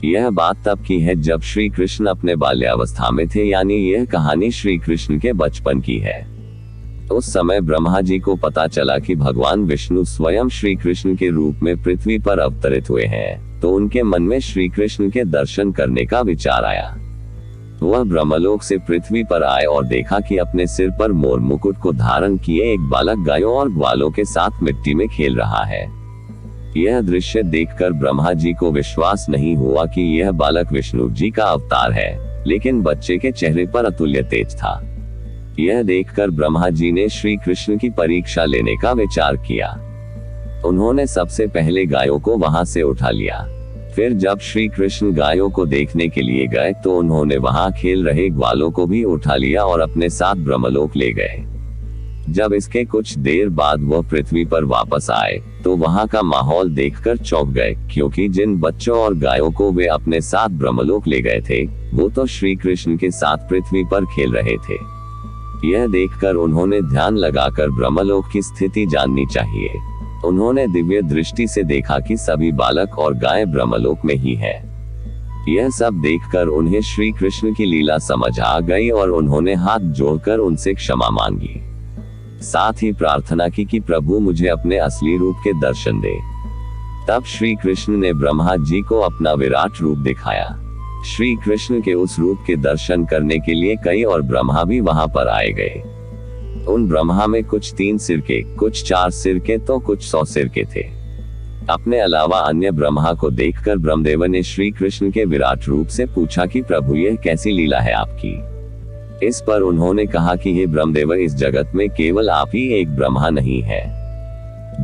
यह बात तब की है जब श्री कृष्ण अपने बाल्यावस्था में थे, यानी यह कहानी श्री कृष्ण के बचपन की है। उस समय ब्रह्मा जी को पता चला कि भगवान विष्णु स्वयं श्री कृष्ण के रूप में पृथ्वी पर अवतरित हुए हैं, तो उनके मन में श्री कृष्ण के दर्शन करने का विचार आया। वह ब्रह्मलोक से पृथ्वी पर आए और देखा कि अपने सिर पर मोर मुकुट को धारण किए एक बालक गायों और ग्वालों के साथ मिट्टी में खेल रहा है। यह दृश्य देखकर ब्रह्मा जी को विश्वास नहीं हुआ कि यह बालक विष्णु जी का अवतार है, लेकिन बच्चे के चेहरे पर अतुल्य तेज था। यह देखकर ब्रह्मा जी ने श्री कृष्ण की परीक्षा लेने का विचार किया। उन्होंने सबसे पहले गायों को वहां से उठा लिया। फिर जब श्री कृष्ण गायों को देखने के लिए गए तो उन्होंने वहां खेल रहे ग्वालों को भी उठा लिया और अपने साथ ब्रह्मलोक ले गए। जब इसके कुछ देर बाद वह पृथ्वी पर वापस आए तो वहां का माहौल देखकर चौंक गए, क्योंकि जिन बच्चों और गायों को वे अपने साथ ब्रह्मलोक ले गए थे वो तो श्री कृष्ण के साथ पृथ्वी पर खेल रहे थे। यह देखकर उन्होंने ध्यान लगाकर ब्रह्मलोक की स्थिति जाननी चाहिए। उन्होंने दिव्य दृष्टि से देखा कि सभी बालक और गाय ब्रह्मलोक में ही है। यह सब देखकर उन्हें श्री कृष्ण की लीला समझ आ गई और उन्होंने हाथ जोड़कर उनसे क्षमा मांगी। साथ ही प्रार्थना की कि प्रभु मुझे अपने असली रूप के दर्शन दे। तब श्री कृष्ण ने ब्रह्मा जी को अपना विराट रूप दिखाया। श्री कृष्ण के उस रूप के दर्शन करने के लिए कई और ब्रह्मा भी वहां पर आए गए। उन ब्रह्मा में कुछ 3 सिर के, कुछ 4 सिर के तो कुछ 100 सिर के थे। अपने अलावा अन्य ब्रह्मा को देखकर ब्रह्मदेव ने श्री कृष्ण के विराट रूप से पूछा कि प्रभु यह कैसी लीला है आपकी। इस पर उन्होंने कहा कि हे ब्रह्मदेव, इस जगत में केवल आप ही एक ब्रह्मा नहीं है।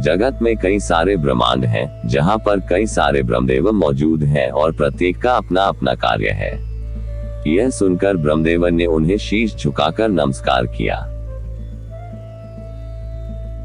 जगत में कई सारे ब्रह्मांड हैं, जहां पर कई सारे ब्रह्मदेव मौजूद हैं और प्रत्येक का अपना अपना कार्य है। यह सुनकर ब्रह्मदेव ने उन्हें शीश झुकाकर नमस्कार किया।